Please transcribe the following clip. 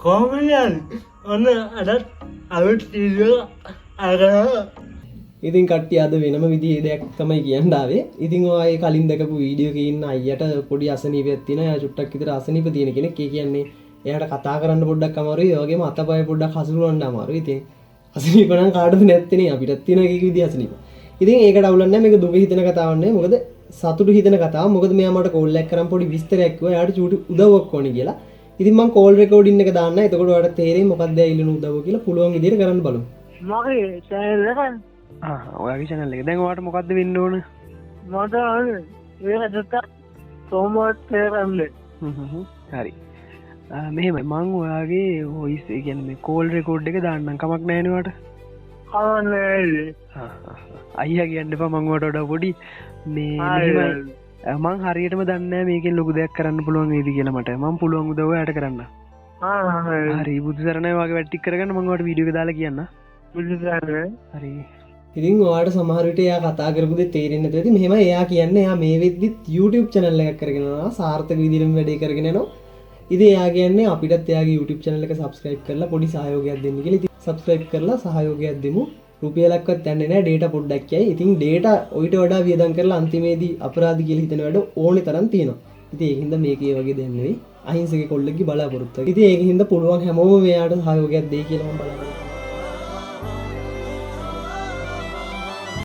කොහොමද ඔන්න අදත් අලුත් වීඩියෝ අරගෙන ඉතින් කට්ටිය අද වෙනම විදිහේ දෙයක් තමයි කියන්න ආවේ. ඉතින් ඔය කලින් දැකපු වීඩියෝ එකේ ඉන්න අයියට පොඩි අසනීපයක් තියෙනවා. එයා චුට්ටක් විතර අසනීප තියෙන කෙනෙක්. ඒ කියන්නේ එයාට කතා කරන්න පොඩ්ඩක් අමාරුයි. ඒ වගේම අතපය පොඩ්ඩක් හසුරවන්න අමාරුයි. ඉතින් අසනීප නම් කාටද නැත්තේ නේ අපිටත් තියෙන එක විදිහ අසනීප. ඉතින් ඒකට අවුලක් නැහැ. මේක දුක හිතෙන කතාවක් නෙවෙයි. මොකද සතුටු හිතෙන කතාවක්. මොකද මෙයා මට කෝල් එකක් කරන් පොඩි විස්තරයක් කිව්වා. එයාට චූටි උදව්වක් ඕනේ කියලා. ඉතින් මම කෝල් රෙකෝඩින් එක දාන්න. එතකොට ඔයාලට තේරෙයි මොකක්ද ඇයි ඉල්ලුණු උදව්ව කියලා පුළුවන් විදිහට කරන්න බලමු. මගේ channel එක ඔයාගේ channel එක. දැන් ඔයාලට මොකද්ද වෙන්න ඕන? මට ඒක දෙක ප්‍රොමෝට් කරන්න. හරි. මෙහෙම මං ඔයාගේ වොයිස් ඒ කියන්නේ මේ කෝල් රෙකෝඩ් එක දාන්නම් කමක් නැහැ නේ ඔයාලට. කවන්නේ අයියා කියන්න එපා මං ඔයාලට වඩා පොඩි මේ මෙහෙමයි. මං හරියටම දන්නේ නැහැ මේකෙන් ලොකු දෙයක් කරන්න පුළුවන් වේද කියලා මට. මං පුළුවන් උදව්ව ඔයාලට කරන්න. හරි බුදු සරණයි වගේ වැඩ ටික කරගන්න මං ඔයාලට වීඩියෝ එක දාලා කියන්න. බුදු සරණයි. හරි. ඉතින් ඔයාලට සමහර විට එයා කතා කරපු දේ තේරෙන්නේ නැතුව ඇති. මෙහෙම එයා කියන්නේ එයා මේ වෙද්දිත් YouTube channel එකක් කරගෙන යනවා. සාර්ථක විදිහටම වැඩේ කරගෙන යනවා. ඉතින් එයා කියන්නේ අපිටත් එයාගේ YouTube channel එක subscribe කරලා පොඩි සහයෝගයක් දෙන්න කියලා. ඉතින් subscribe කරලා සහයෝගයක් දෙමු. රුපියලක්වත් යන්නේ නැහැ data පොඩ්ඩක් යයි. ඉතින් data ඔයිට වඩා වියදම් කරලා අන්තිමේදී අපරාධ කියලා හිතන වැඩ ඕනේ තරම් තියෙනවා. ඉතින් ඒකින්ද මේකේ වගේ දෙයක් නෙවෙයි. අහිංසක කොල්ලෙක්ගේ බලාපොරොත්තුවක්. ඉතින් ඒකින්ද පුළුවන් හැමෝම මෙයාට සහයෝගයක් දෙයි කියලා මම බලනවා.